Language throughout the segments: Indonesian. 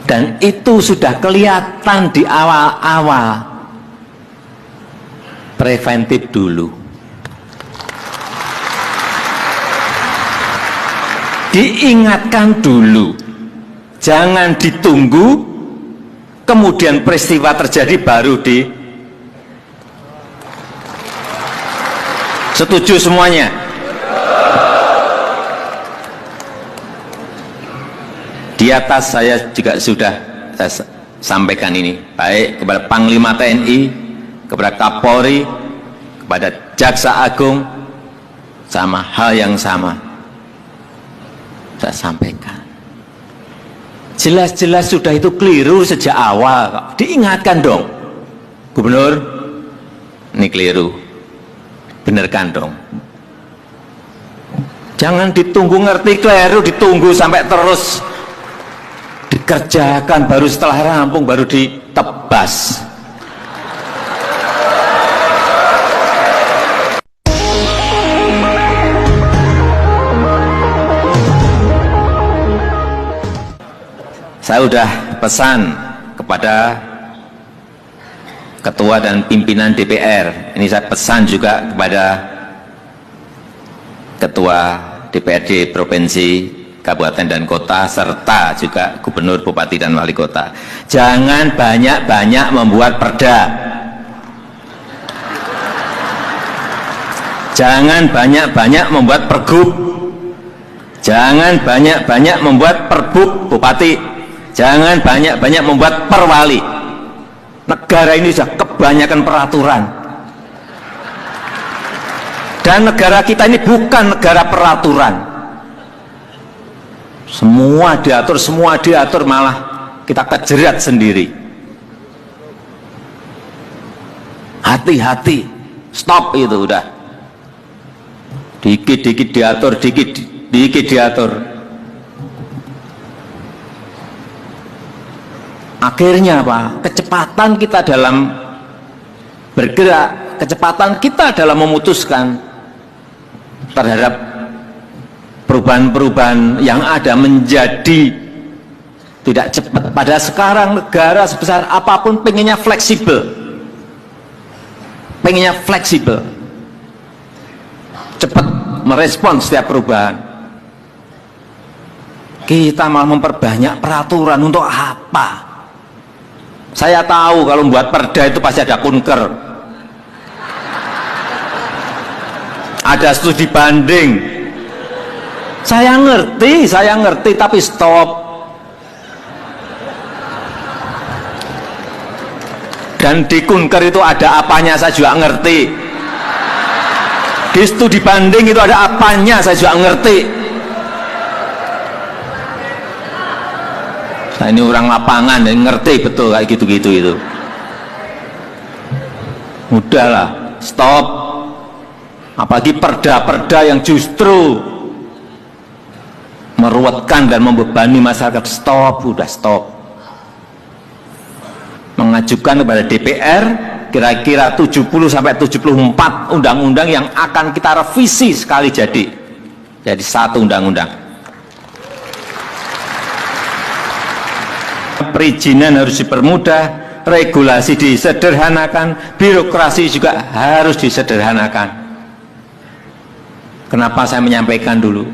Dan itu sudah kelihatan di awal-awal. Preventif dulu. Diingatkan dulu. Jangan ditunggu, kemudian peristiwa terjadi baru di. Setuju semuanya? Di atas saya juga sudah sampaikan ini, baik kepada Panglima TNI, kepada Kapolri, kepada Jaksa Agung, sama hal yang sama saya sampaikan. Jelas-jelas sudah itu keliru sejak awal. Diingatkan dong, Gubernur, ini keliru, benerkan dong. Jangan ditunggu ngerti keliru, ditunggu sampai terus dikerjakan, baru setelah rampung baru ditebas. Saya sudah pesan kepada ketua dan pimpinan DPR, ini saya pesan juga kepada ketua DPRD Provinsi, Kabupaten dan Kota, serta juga Gubernur, Bupati dan Wali Kota. Jangan banyak-banyak membuat perda. Jangan banyak-banyak membuat pergub. Jangan banyak-banyak membuat perbuk Bupati. Jangan banyak-banyak membuat perwali. Negara ini sudah kebanyakan peraturan. Dan negara kita ini bukan negara peraturan. Semua diatur, malah kita kejerat sendiri. Hati-hati, stop itu udah. Dikit-dikit diatur, dikit diatur. Akhirnya apa? Kecepatan kita dalam bergerak, kecepatan kita dalam memutuskan terhadap perubahan-perubahan yang ada menjadi tidak cepat. Pada sekarang negara sebesar apapun pengennya fleksibel, cepat merespon setiap perubahan. Kita malah memperbanyak peraturan untuk apa? Saya tahu kalau membuat perda itu pasti ada kunker, ada studi banding. Saya ngerti, tapi stop. Dan di kunker itu ada apanya, saya juga ngerti. Di studi banding itu ada apanya, saya juga ngerti. Saya ini orang lapangan dan ngerti betul kayak gitu-gitu itu. Udahlah, stop. Apalagi perda-perda yang justru meruwetkan dan membebani masyarakat, udah stop. Mengajukan kepada DPR kira-kira 70-74 undang-undang yang akan kita revisi sekali jadi satu undang-undang. Perizinan harus dipermudah, regulasi disederhanakan, birokrasi juga harus disederhanakan. Kenapa saya menyampaikan dulu?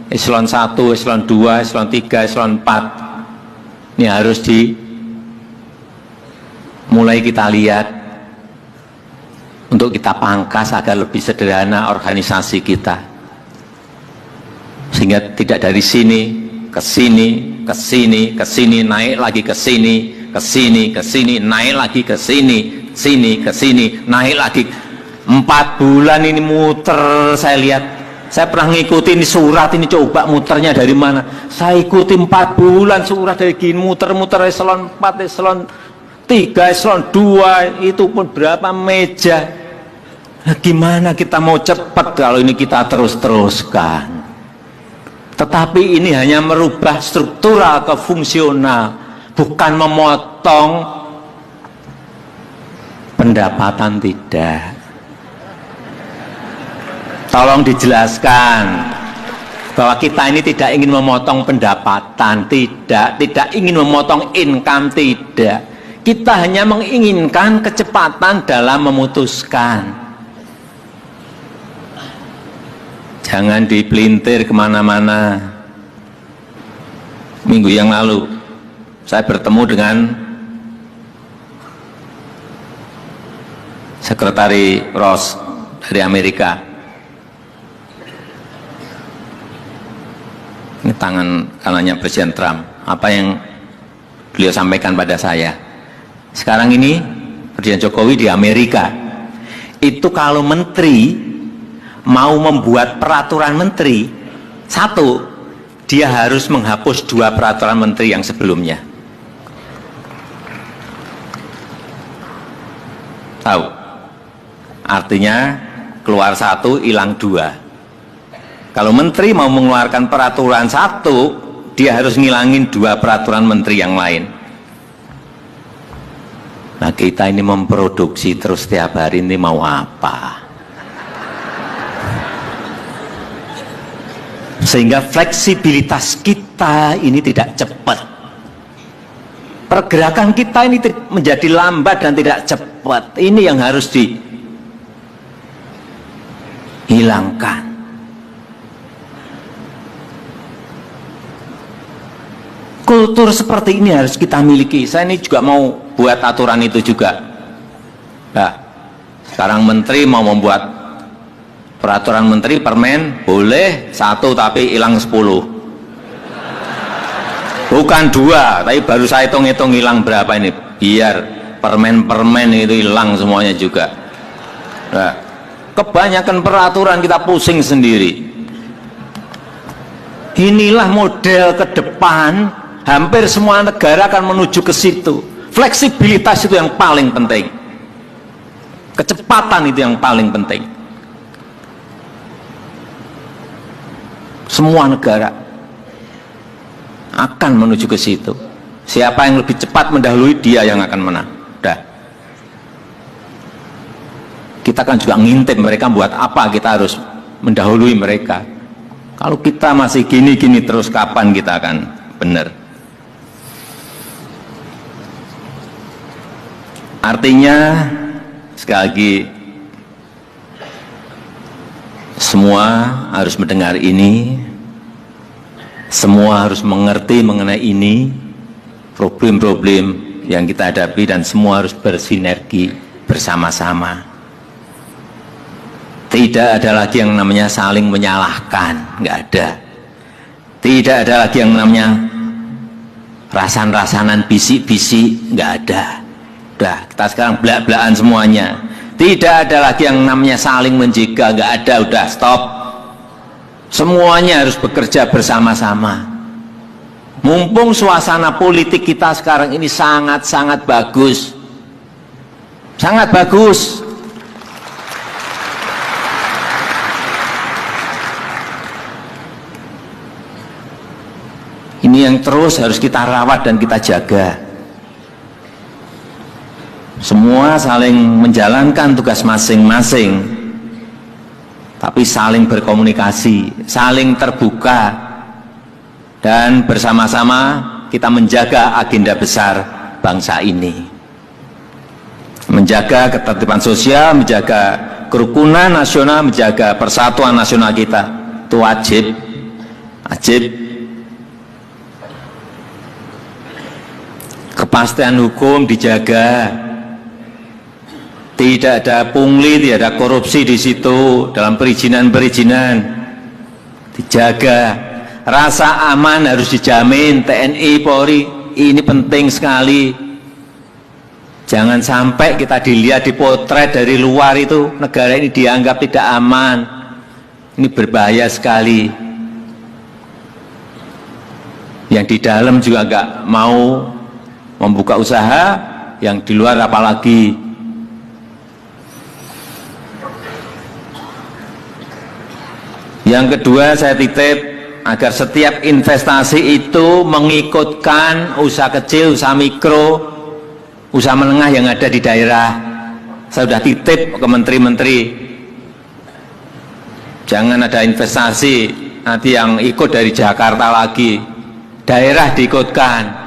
Eselon 1, eselon 2, eselon 3, eselon 4 ini harus mulai kita lihat untuk kita pangkas agar lebih sederhana organisasi kita, sehingga tidak dari sini ke sini, ke sini, ke sini, naik lagi ke sini, ke sini, ke sini, naik lagi ke sini, sini, ke sini, naik lagi. 4 bulan ini muter, saya lihat. Saya pernah ngikutin surat ini, coba muternya dari mana. Saya ikuti 4 bulan surat dari gini, muter-muter eselon 4, eselon 3, eselon 2, itu pun berapa meja. Nah, gimana kita mau cepat kalau ini kita terus-teruskan? Tetapi ini hanya merubah struktural ke fungsional, bukan memotong pendapatan, tidak. Tolong dijelaskan. bahwa kita ini tidak ingin memotong pendapatan, tidak ingin memotong income, tidak. Kita hanya menginginkan kecepatan dalam memutuskan. Jangan dipelintir kemana-mana. Minggu yang lalu saya bertemu dengan Sekretari Ross dari Amerika. Ini tangan kanannya Presiden Trump. Apa yang beliau sampaikan pada saya? Sekarang ini Presiden Jokowi di Amerika, itu kalau menteri mau membuat peraturan menteri, satu, dia harus menghapus 2 peraturan menteri yang sebelumnya. Tahu? Artinya keluar 1, hilang 2. Kalau menteri mau mengeluarkan peraturan 1, dia harus ngilangin 2 peraturan menteri yang lain. Nah, kita ini memproduksi terus setiap hari ini mau apa? Sehingga fleksibilitas kita ini tidak cepat. Pergerakan kita ini menjadi lambat dan tidak cepat. Ini yang harus dihilangkan. Kultur seperti ini harus kita miliki. Saya ini juga mau buat aturan itu juga. Nah, sekarang menteri mau membuat peraturan menteri permen, boleh 1 tapi hilang 10. Bukan 2, tapi baru saya hitung-hitung hilang berapa ini. Biar permen-permen itu hilang semuanya juga. Nah, kebanyakan peraturan kita pusing sendiri. Inilah model ke depan. Hampir semua negara akan menuju ke situ. Fleksibilitas itu yang paling penting. Kecepatan itu yang paling penting. Semua negara akan menuju ke situ. Siapa yang lebih cepat mendahului, dia yang akan menang. Udah. Kita kan juga ngintip mereka buat apa, kita harus mendahului mereka. Kalau kita masih gini-gini terus, kapan kita akan benar? Artinya, sekali lagi, semua harus mendengar ini, semua harus mengerti mengenai ini, problem-problem yang kita hadapi, dan semua harus bersinergi bersama-sama. Tidak ada lagi yang namanya saling menyalahkan, nggak ada. Tidak ada lagi yang namanya rasan-rasanan bisik-bisik, nggak ada. Udah, kita sekarang belak-belakan semuanya. Tidak ada lagi yang namanya saling menjaga, nggak ada, udah stop. Semuanya harus bekerja bersama-sama. Mumpung suasana politik kita sekarang ini sangat-sangat bagus. Sangat bagus. Ini yang terus harus kita rawat dan kita jaga. Semua saling menjalankan tugas masing-masing, tapi saling berkomunikasi, saling terbuka, dan bersama-sama kita menjaga agenda besar bangsa ini. Menjaga ketertiban sosial, menjaga kerukunan nasional, menjaga persatuan nasional kita. Itu wajib. Kepastian hukum dijaga. Tidak ada pungli, tidak ada korupsi di situ dalam perizinan-perizinan. Dijaga. Rasa aman harus dijamin. TNI, Polri, ini penting sekali. Jangan sampai kita dilihat, dipotret dari luar itu negara ini dianggap tidak aman. Ini berbahaya sekali. Yang di dalam juga nggak mau membuka usaha, yang di luar apalagi. Yang kedua, saya titip agar setiap investasi itu mengikutkan usaha kecil, usaha mikro, usaha menengah yang ada di daerah. Saya sudah titip ke menteri-menteri, jangan ada investasi nanti yang ikut dari Jakarta lagi, daerah diikutkan,